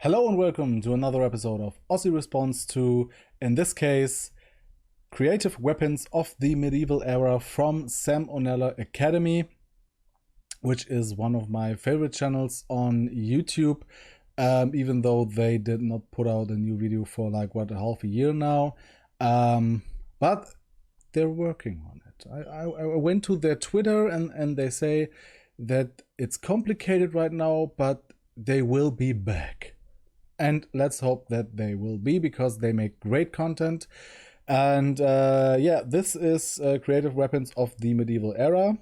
Hello and welcome to another episode of Ossi Response to, in this case, Creative Weapons of the Medieval Era from Sam O'Nella Academy, which is one of my favorite channels on YouTube, even though they did not put out a new video for half a year now, but they're working on it. I went to their Twitter and they say that it's complicated right now, but they will be back. And let's hope that they will be, because they make great content. And yeah, this is Creative Weapons of the Medieval Era.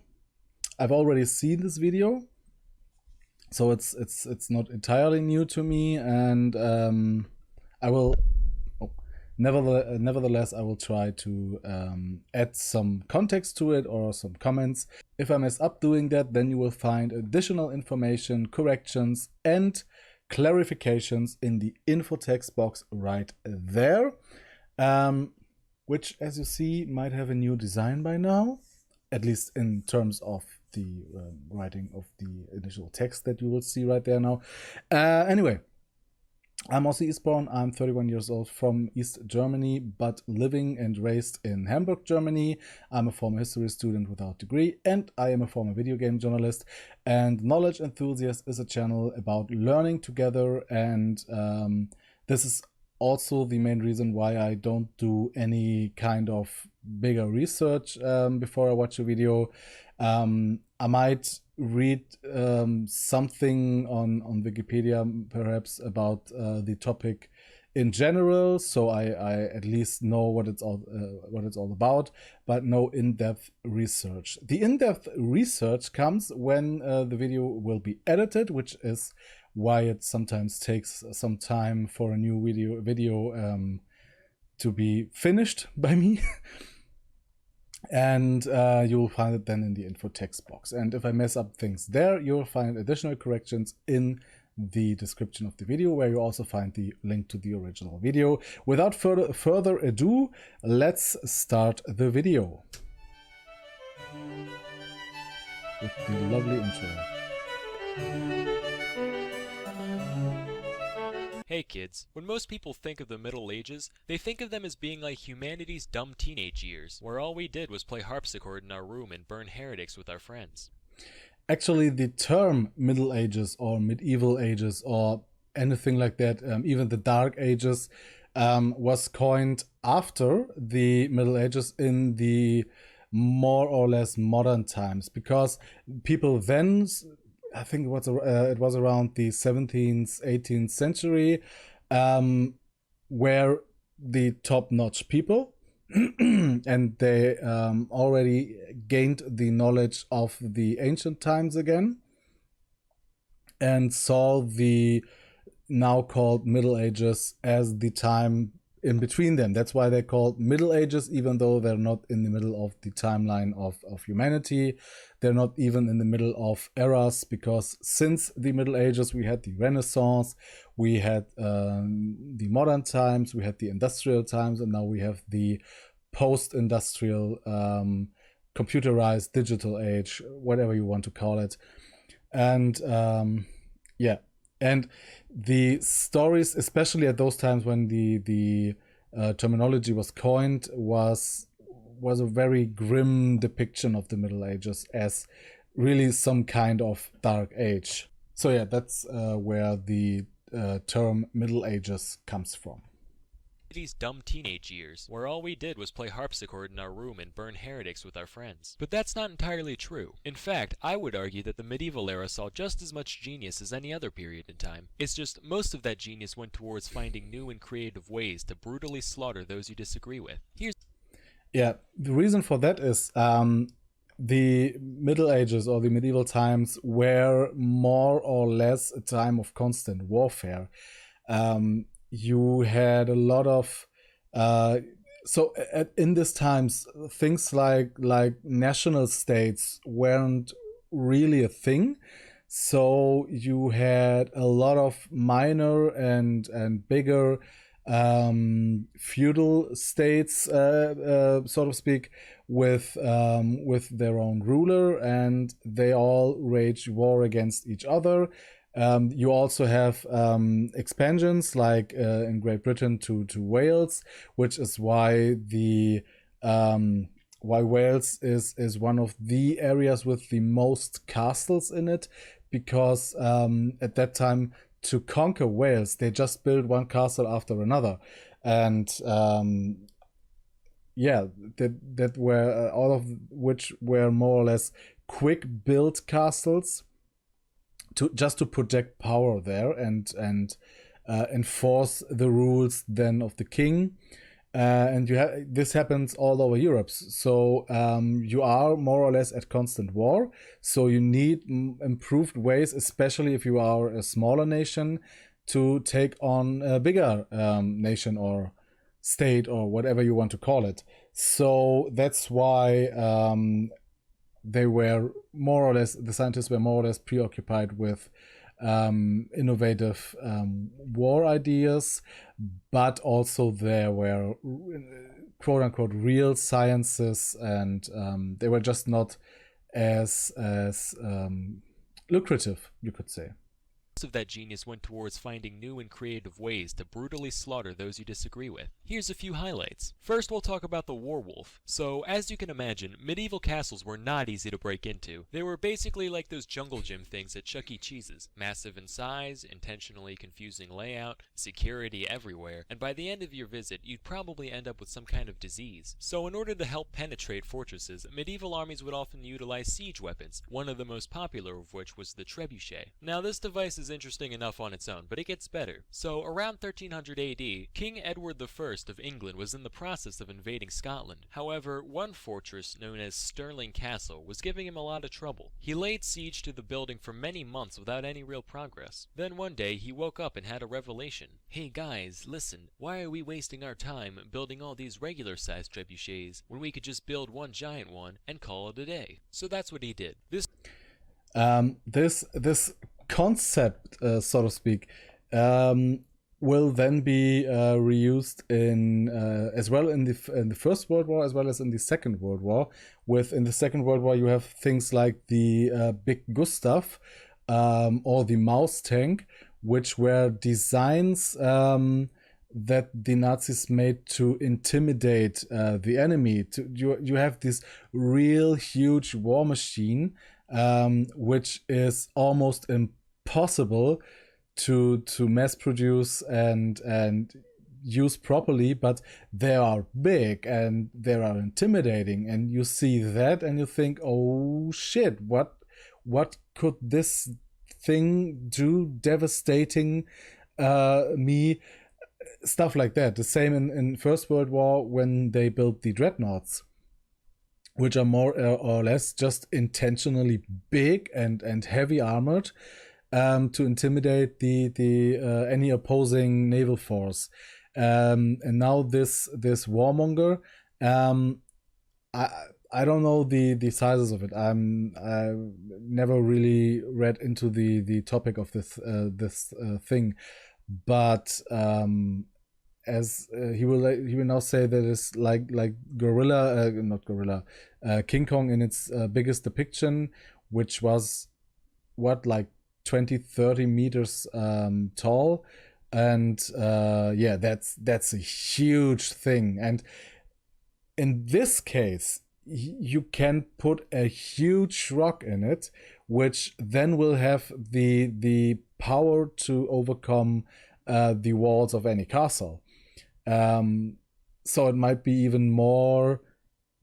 I've already seen this video, so it's not entirely new to me, and I will nevertheless I will try to add some context to it or some comments. If I mess up doing that, then you will find additional information, corrections, and clarifications in the info text box right there, which, as you see, might have a new design by now, at least in terms of the writing of the initial text that you will see right there now. Anyway, I'm Ossi Eastbourne. I'm 31 years old from East Germany, but living and raised in Hamburg, Germany. I'm a former history student without degree, and I am a former video game journalist. And Knowledge Enthusiast is a channel about learning together, and this is also the main reason why I don't do any kind of bigger research before I watch a video. I might read something on Wikipedia perhaps about the topic in general, so I at least know what it's all about, but no in-depth research. The in-depth research comes when the video will be edited, which is why it sometimes takes some time for a new video to be finished by me. And you'll find it then in the info text box. And if I mess up things there, you'll find additional corrections in the description of the video, where you also find the link to the original video. Without further ado, let's start the video with the lovely intro. Hey kids, when most people think of the Middle Ages, they think of them as being like humanity's dumb teenage years, where all we did was play harpsichord in our room and burn heretics with our friends. Actually, the term Middle Ages or Medieval Ages or anything like that, even the Dark Ages, was coined after the Middle Ages in the more or less modern times, because people then, I think it was around the 17th, 18th century, were the top-notch people, and they already gained the knowledge of the ancient times again, and saw the now called Middle Ages as the time in between them. That's why they're called Middle Ages, even though they're not in the middle of the timeline of humanity. They're not even in the middle of eras, because since the Middle Ages we had the Renaissance, we had the modern times, we had the industrial times, and now we have the post-industrial computerized digital age, whatever you want to call it. And yeah, and the stories, especially at those times when the terminology was coined, was a very grim depiction of the Middle Ages as really some kind of dark age. So yeah, that's where the term Middle Ages comes from. These dumb teenage years, where all we did was play harpsichord in our room and burn heretics with our friends. But that's not entirely true. In fact, I would argue that the medieval era saw just as much genius as any other period in time. It's just most of that genius went towards finding new and creative ways to brutally slaughter those you disagree with. Yeah, the reason for that is the Middle Ages or the medieval times were more or less a time of constant warfare. You had a lot of in these times, things like national states weren't really a thing. So you had a lot of minor and bigger feudal states, so to speak, with their own ruler, and they all waged war against each other. You also have expansions like in Great Britain to Wales, which is why why Wales is one of the areas with the most castles in it, because at that time, to conquer Wales, they just built one castle after another, and that were all of which were more or less quick built castles to project power there and enforce the rules then of the king. And this happens all over Europe. So you are more or less at constant war. So you need improved ways, especially if you are a smaller nation, to take on a bigger nation or state or whatever you want to call it. So that's why they were more or less, the scientists were more or less preoccupied with innovative war ideas, but also there were quote unquote real sciences, and they were just not as lucrative, you could say. Most of that genius went towards finding new and creative ways to brutally slaughter those you disagree with. Here's a few highlights. First, we'll talk about the Warwolf. So, as you can imagine, medieval castles were not easy to break into. They were basically like those jungle gym things at Chuck E. Cheese's. Massive in size, intentionally confusing layout, security everywhere, and by the end of your visit, you'd probably end up with some kind of disease. So in order to help penetrate fortresses, medieval armies would often utilize siege weapons, one of the most popular of which was the trebuchet. Now this device is interesting enough on its own, but it gets better. So around 1300 AD, King Edward I of England was in the process of invading Scotland. However, one fortress known as Stirling Castle was giving him a lot of trouble. He laid siege to the building for many months without any real progress. Then one day he woke up and had a revelation. Hey guys, listen, why are we wasting our time building all these regular sized trebuchets when we could just build one giant one and call it a day? So that's what he did. This concept, so to speak, will then be reused in as well in the First World War as well as in the Second World War. In the Second World War, you have things like the Big Gustav or the Mouse Tank, which were designs that the Nazis made to intimidate the enemy. You have this real huge war machine, which is almost impossible to mass produce and use properly, but they are big and they are intimidating, and you see that and you think, oh shit, what could this thing do, devastating me, stuff like that. The same in First World War when they built the dreadnoughts, which are more or less just intentionally big and heavy armored, to intimidate the any opposing naval force. And now this warmonger, I don't know the sizes of it. I never really read into the topic of this thing, but as he will now say that it's like gorilla, not gorilla, King Kong in its biggest depiction, which was like 20-30 meters tall, and that's a huge thing. And in this case, you can put a huge rock in it, which then will have the power to overcome the walls of any castle. So it might be even more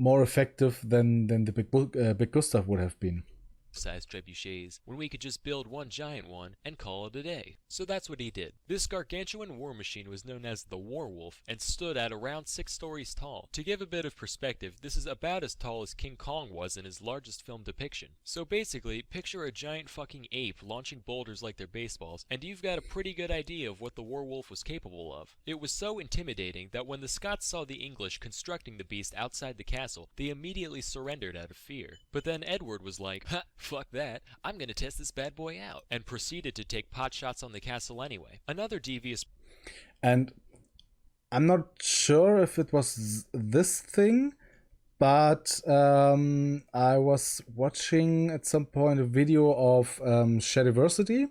effective than the Big Gustav would have been. Sized trebuchets when we could just build one giant one and call it a day. So that's what he did. This gargantuan war machine was known as the Warwolf and stood at around 6 stories tall. To give a bit of perspective, this is about as tall as King Kong was in his largest film depiction. So basically, picture a giant fucking ape launching boulders like they're baseballs, and you've got a pretty good idea of what the Warwolf was capable of. It was so intimidating that when the Scots saw the English constructing the beast outside the castle, they immediately surrendered out of fear. But then Edward was like, ha, fuck that, I'm gonna test this bad boy out, and proceeded to take pot shots on the castle anyway. Another devious... And I'm not sure if it was this thing, but I was watching at some point a video of Shadiversity,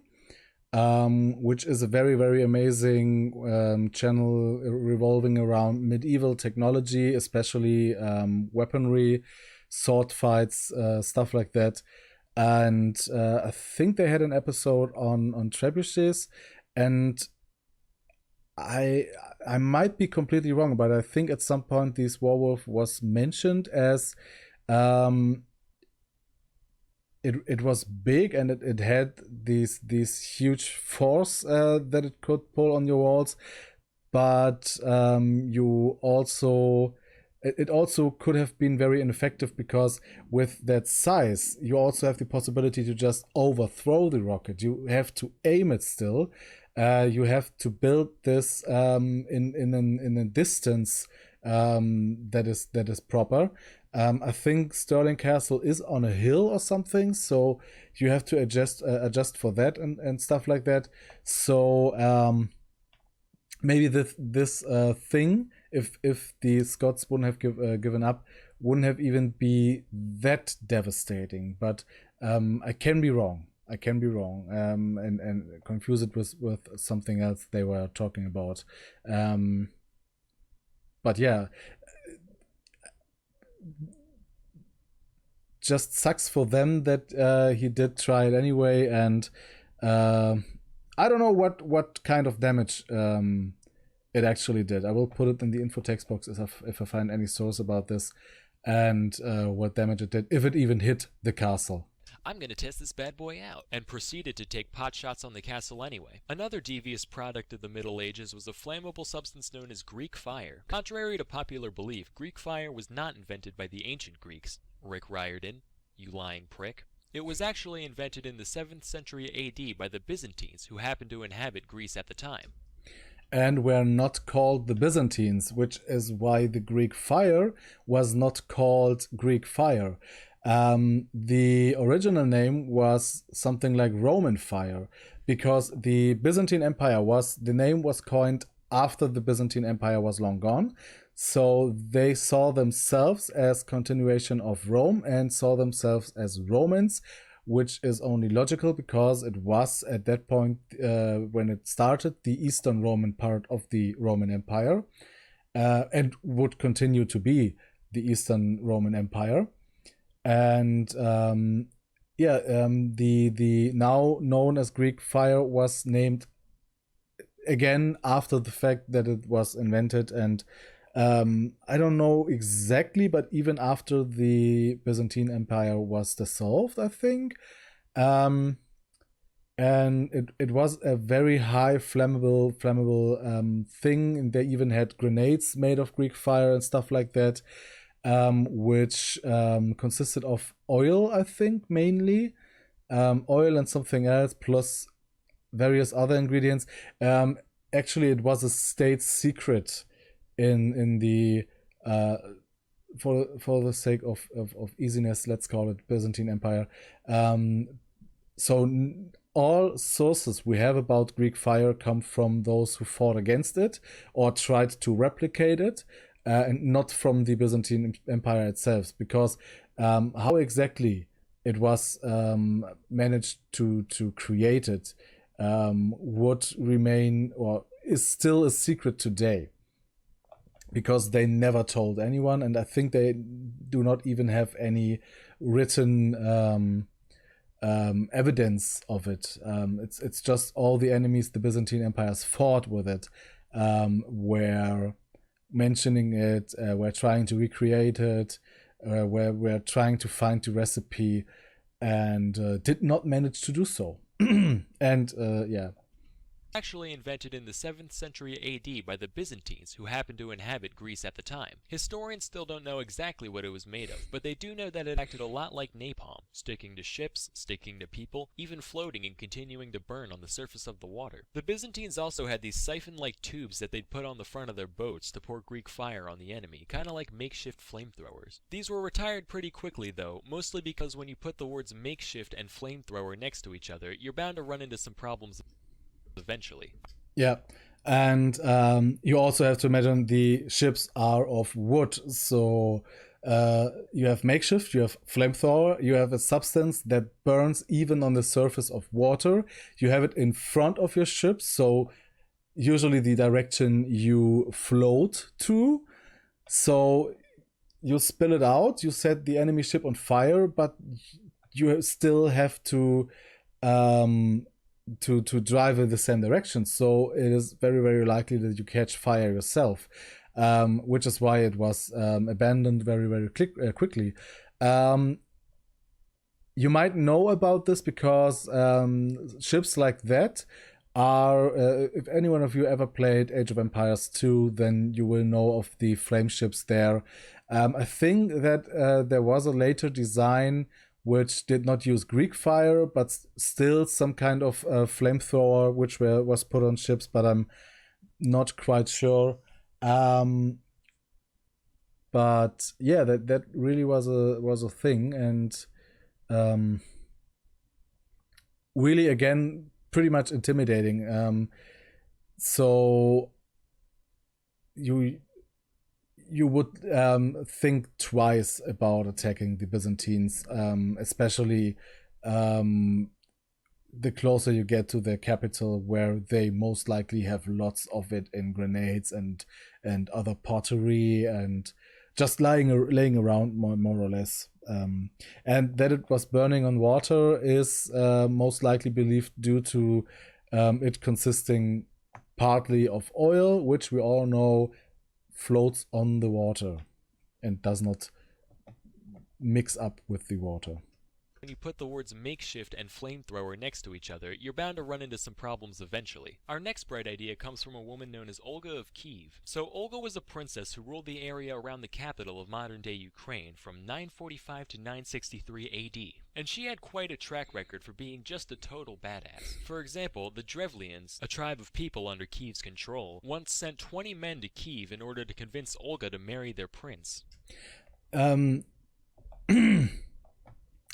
which is a very, very amazing channel revolving around medieval technology, especially weaponry, sword fights, stuff like that. And I think they had an episode on trebuchets, and I might be completely wrong, but I think at some point this werewolf was mentioned as it was big, and it had these huge force that it could pull on your walls, but you also it also could have been very ineffective, because with that size you also have the possibility to just overthrow the rocket. You have to aim it still. You have to build this in a distance that is proper. I think Stirling Castle is on a hill or something, so you have to adjust for that and stuff like that. So maybe this thing, if the Scots wouldn't have given up, wouldn't have even be that devastating. But I can be wrong. And confuse it with something else they were talking about. But yeah, just sucks for them that he did try it anyway, and I don't know what kind of damage it actually did. I will put it in the info text box if I find any source about this, and what damage it did, if it even hit the castle. I'm gonna test this bad boy out, and proceeded to take pot shots on the castle anyway. Another devious product of the Middle Ages was a flammable substance known as Greek fire. Contrary to popular belief, Greek fire was not invented by the ancient Greeks. Rick Riordan, you lying prick. It was actually invented in the 7th century AD by the Byzantines, who happened to inhabit Greece at the time. And were not called the Byzantines, which is why the Greek fire was not called Greek fire. The original name was something like Roman fire, because the Byzantine Empire the name was coined after the Byzantine Empire was long gone. So they saw themselves as continuation of Rome and saw themselves as Romans, which is only logical because it was at that point, when it started, the Eastern Roman part of the Roman Empire, and would continue to be the Eastern Roman Empire. And the now known as Greek fire was named again after the fact that it was invented. And I don't know exactly, but even after the Byzantine Empire was dissolved, I think. And it was a very high flammable thing. And they even had grenades made of Greek fire and stuff like that. Which consisted of oil, I think, mainly. Oil and something else, plus various other ingredients. Actually, it was a state secret in the for the sake of easiness, let's call it Byzantine Empire. So all sources we have about Greek fire come from those who fought against it or tried to replicate it. And not from the Byzantine Empire itself, because how exactly it was managed to create it would remain, or is still a secret today, because they never told anyone, and I think they do not even have any written evidence of it. It's just all the enemies the Byzantine Empires fought with it were mentioning it, we're trying to recreate it, we're trying to find the recipe, and did not manage to do so. And Actually invented in the 7th century AD by the Byzantines, who happened to inhabit Greece at the time. Historians still don't know exactly what it was made of, but they do know that it acted a lot like napalm, sticking to ships, sticking to people, even floating and continuing to burn on the surface of the water. The Byzantines also had these siphon-like tubes that they'd put on the front of their boats to pour Greek fire on the enemy, kinda like makeshift flamethrowers. These were retired pretty quickly though, mostly because when you put the words makeshift and flamethrower next to each other, you're bound to run into some problems eventually. Yeah, and you also have to imagine the ships are of wood, so you have makeshift, you have flamethrower, you have a substance that burns even on the surface of water. You have it in front of your ship, so usually the direction you float to. So you spill it out, you set the enemy ship on fire, but you still have to drive in the same direction. So it is very, very likely that you catch fire yourself, which is why it was abandoned very, very quickly. You might know about this because ships like that are, if any one of you ever played Age of Empires 2, then you will know of the flame ships there. I think that there was a later design which did not use Greek fire, but still some kind of flamethrower which was put on ships, but I'm not quite sure. But yeah, that really was a thing, and really, again, pretty much intimidating. So you would think twice about attacking the Byzantines, especially the closer you get to their capital, where they most likely have lots of it in grenades and other pottery and just laying around more or less. And that it was burning on water is most likely believed due to it consisting partly of oil, which we all know floats on the water and does not mix up with the water. When you put the words makeshift and flamethrower next to each other, you're bound to run into some problems eventually. Our next bright idea comes from a woman known as Olga of Kiev. So Olga was a princess who ruled the area around the capital of modern-day Ukraine from 945 to 963 AD. And she had quite a track record for being just a total badass. For example, the Drevlians, a tribe of people under Kiev's control, once sent 20 men to Kiev in order to convince Olga to marry their prince.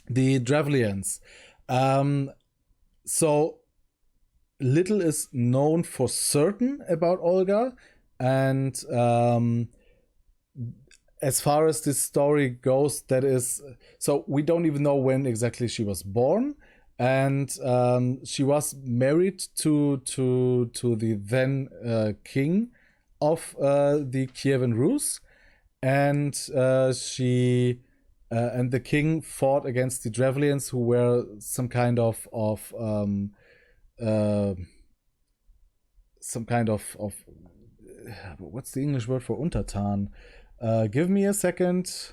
The Drevlians. So little is known for certain about Olga, and as far as this story goes, that is, so we don't even know when exactly she was born, and she was married to the then king of the Kievan Rus, and she. And the king fought against the Drevlians, who were some kind of what's the English word for Untertan? Give me a second.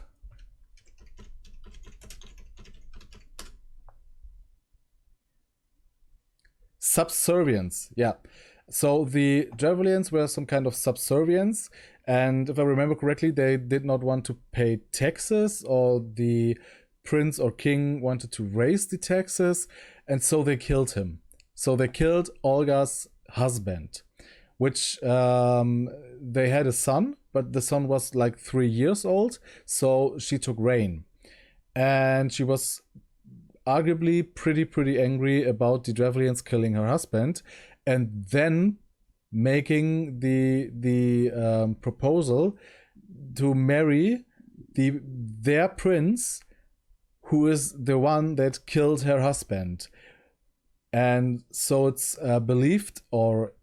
Subservience, yeah. So the Drevlians were some kind of subservience, and if I remember correctly, they did not want to pay taxes, or the prince or king wanted to raise the taxes, and so they killed him. So they killed Olga's husband, which they had a son, but the son was like 3 years old, so she took reign. And she was arguably pretty angry about the Drevlians killing her husband, and then making the proposal to marry their prince, who is the one that killed her husband. And so it's believed, or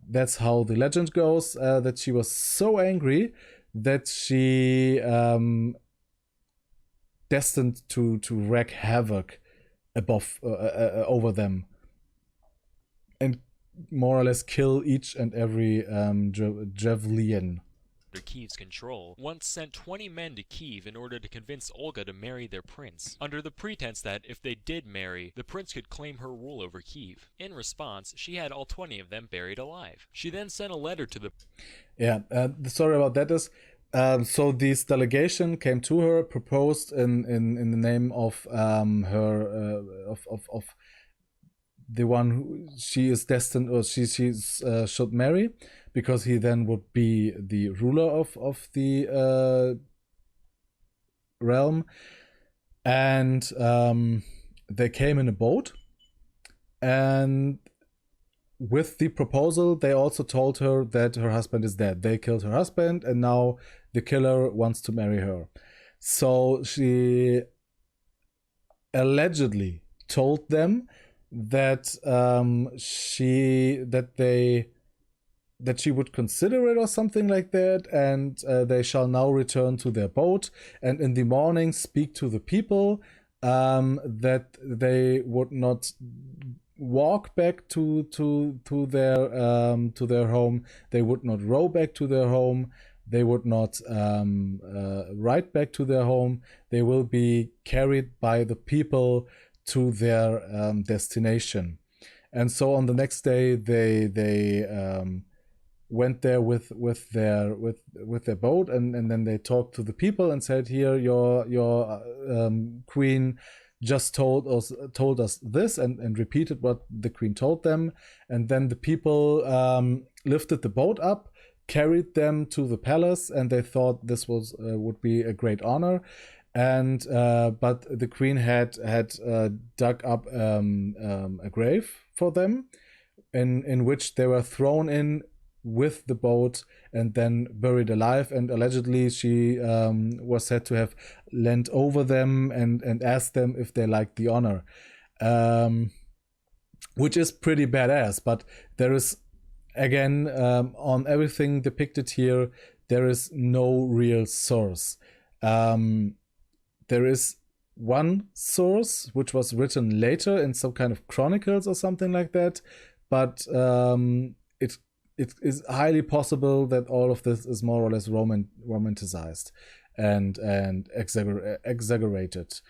that's how the legend goes, that she was so angry that she destined to wreak havoc over them, and more or less kill each and every Drevlian. Under Kiev's control, once sent 20 men to Kiev in order to convince Olga to marry their prince, under the pretense that if they did marry, the prince could claim her rule over Kiev. In response, she had all 20 of them buried alive. She then sent a letter to the... Yeah, the story about that is, so this delegation came to her, proposed in the name of her of the one who she is destined, or she should marry, because he then would be the ruler of the realm. And they came in a boat, and with the proposal, they also told her that her husband is dead. They killed her husband, and now the killer wants to marry her. So she allegedly told them that she would consider it or something like that, and they shall now return to their boat, and in the morning speak to the people, that they would not walk back to their home. They would not row back to their home. They would not ride back to their home. They will be carried by the people to their destination. And so on the next day, they went there with their boat, and then they talked to the people and said, "Here, your queen just told us this," and repeated what the queen told them. And then the people lifted the boat up, carried them to the palace, and they thought this was would be a great honor. And but the queen had dug up a grave for them, in which they were thrown in with the boat and then buried alive. And allegedly she was said to have leaned over them and asked them if they liked the honor, which is pretty badass. But there is, again, on everything depicted here, there is no real source. There is one source which was written later in some kind of chronicles or something like that, but it is highly possible that all of this is more or less romanticized and exaggerated.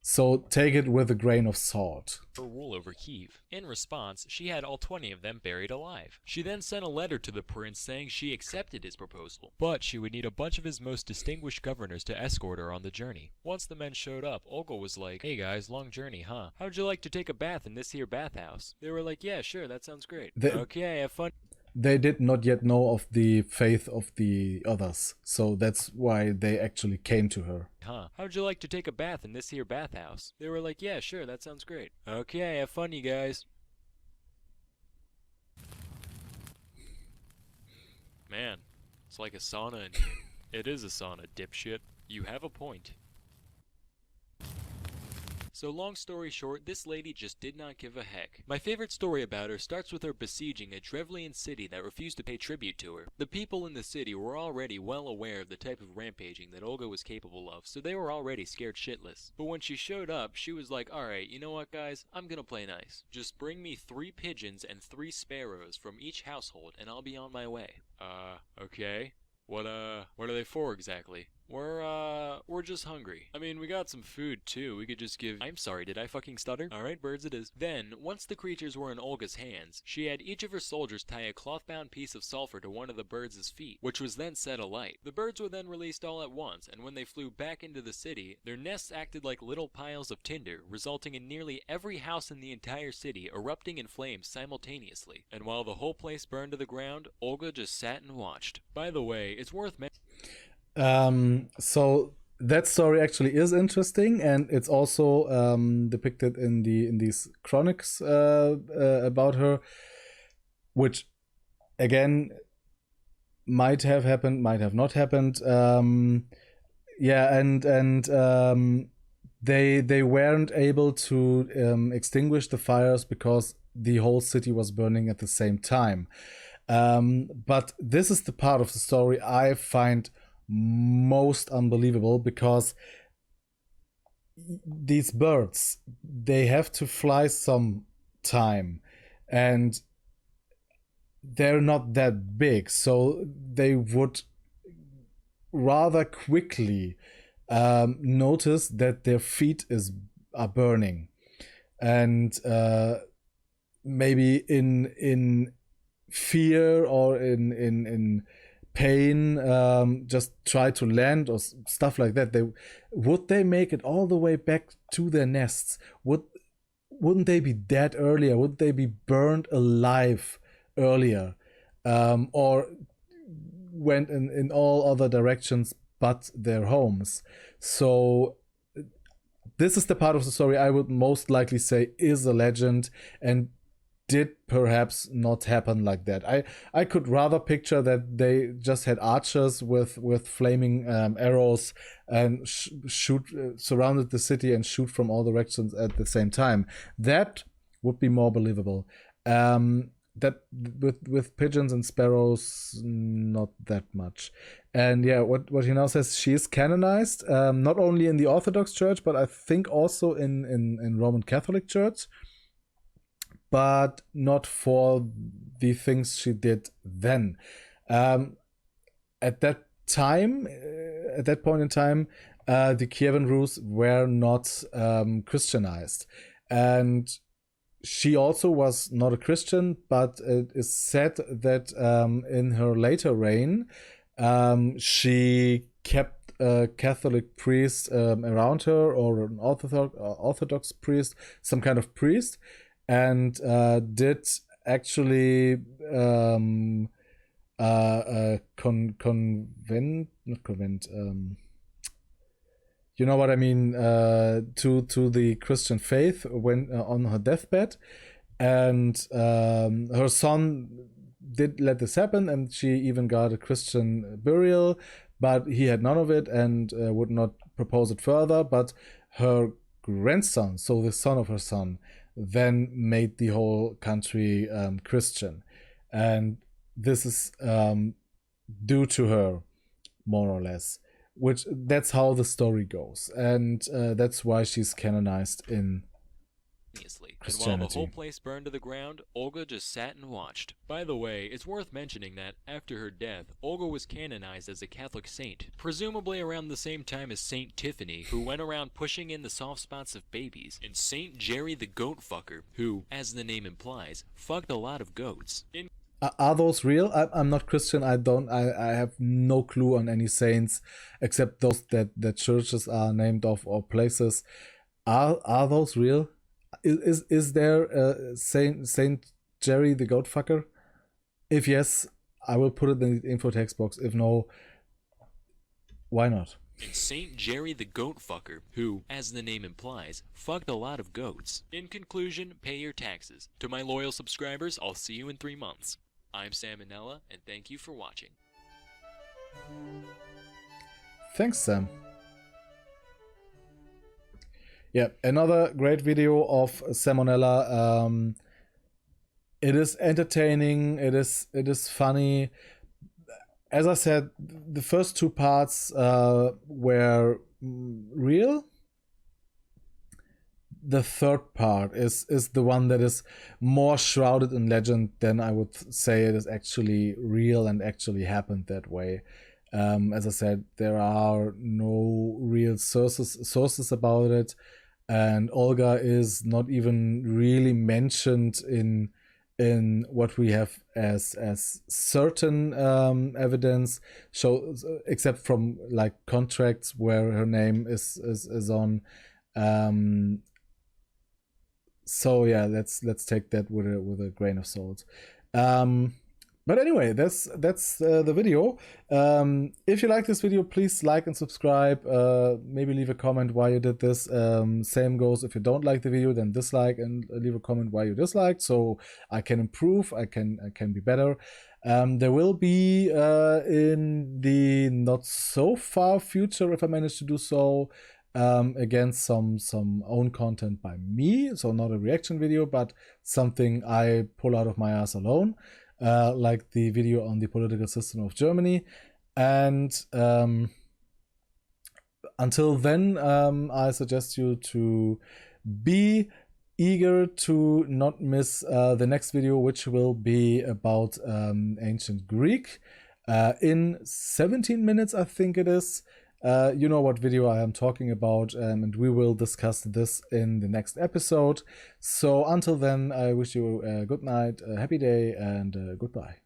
So take it with a grain of salt. Her rule over Kiev. In response, she had all 20 of them buried alive. She then sent a letter to the prince saying she accepted his proposal, but she would need a bunch of his most distinguished governors to escort her on the journey. Once the men showed up, Olga was like, "Hey guys, long journey, huh? How'd you like to take a bath in this here bathhouse?" They were like, "Yeah, sure, that sounds great." Okay, have fun. They did not yet know of the faith of the others, so that's why they actually came to her. Huh. How'd you like to take a bath in this here bathhouse? They were like, "Yeah, sure, that sounds great." Okay, have fun, you guys. Man, it's like a sauna in here. It is a sauna, dipshit. You have a point. So long story short, this lady just did not give a heck. My favorite story about her starts with her besieging a Drevlian city that refused to pay tribute to her. The people in the city were already well aware of the type of rampaging that Olga was capable of, so they were already scared shitless. But when she showed up, she was like, "Alright, you know what guys, I'm gonna play nice. Just bring me 3 pigeons and 3 sparrows from each household and I'll be on my way." Okay. What are they for exactly? We're just hungry. I mean, we got some food too. We could just give— I'm sorry, did I fucking stutter? Alright, birds it is. Then, once the creatures were in Olga's hands, she had each of her soldiers tie a cloth-bound piece of sulfur to one of the birds' feet, which was then set alight. The birds were then released all at once, and when they flew back into the city, their nests acted like little piles of tinder, resulting in nearly every house in the entire city erupting in flames simultaneously. And while the whole place burned to the ground, Olga just sat and watched. By the way, it's worth mentioning. So that story actually is interesting, and it's also depicted in these chronics about her, which again might have happened, might have not happened. They weren't able to extinguish the fires because the whole city was burning at the same time. But this is the part of the story I find most unbelievable, because these birds, they have to fly some time, and they're not that big, so they would rather quickly notice that their feet are burning, and maybe in fear or in pain, just try to land or stuff like that. Would they make it all the way back to their nests? Wouldn't they be dead earlier? Would they be burned alive earlier, or went in all other directions but their homes? So this is the part of the story I would most likely say is a legend, and did perhaps not happen like that. I could rather picture that they just had archers with flaming arrows and shoot surrounded the city and shoot from all directions at the same time. That would be more believable. That with pigeons and sparrows, not that much. And yeah, what he now says, she is canonized, not only in the Orthodox Church, but I think also in Roman Catholic Church, but not for the things she did then. At that time, at that point in time, the Kievan Rus were not Christianized, and she also was not a Christian, but it is said that in her later reign, she kept a Catholic priest around her, or an Orthodox priest, some kind of priest, and did actually convent, you know what I mean, to the Christian faith when on her deathbed, and her son did let this happen, and she even got a Christian burial, but he had none of it and would not propose it further. But her grandson, so the son of her son, then made the whole country Christian, and this is due to her, more or less. Which that's how the story goes, and that's why she's canonized in Christianity. And while the whole place burned to the ground, Olga just sat and watched. By the way, it's worth mentioning that, after her death, Olga was canonized as a Catholic saint, presumably around the same time as Saint Tiffany, who went around pushing in the soft spots of babies, and Saint Jerry the Goat Fucker, who, as the name implies, fucked a lot of goats. Are those real? I'm not Christian. I have no clue on any saints except those that churches are named of, or places. Are those real? Is there a Saint Jerry the Goat Fucker? If yes, I will put it in the info text box. If no, why not? And Saint Jerry the Goat Fucker, who, as the name implies, fucked a lot of goats. In conclusion, pay your taxes. To my loyal subscribers, I'll see you in 3 months. I'm Sam Manella, and thank you for watching. Thanks, Sam. Yeah, another great video of Salmonella. It is entertaining. It is funny. As I said, the first 2 parts were real. The third part is the one that is more shrouded in legend than I would say it is actually real and actually happened that way. As I said, there are no real sources about it, and Olga is not even really mentioned in what we have as certain evidence, except from like contracts where her name is on. So yeah, let's take that with a grain of salt. But anyway, that's the video. If you like this video, please like and subscribe. Maybe leave a comment why you did this. Same goes if you don't like the video, then dislike and leave a comment why you disliked, so I can improve. I can be better. There will be in the not so far future, if I manage to do so, again some own content by me, so not a reaction video, but something I pull out of my ass alone, like the video on the political system of Germany. And until then, I suggest you to be eager to not miss the next video, which will be about ancient Greek in 17 minutes, I think it is. You know what video I am talking about, and we will discuss this in the next episode. So until then, I wish you a good night, a happy day, and goodbye.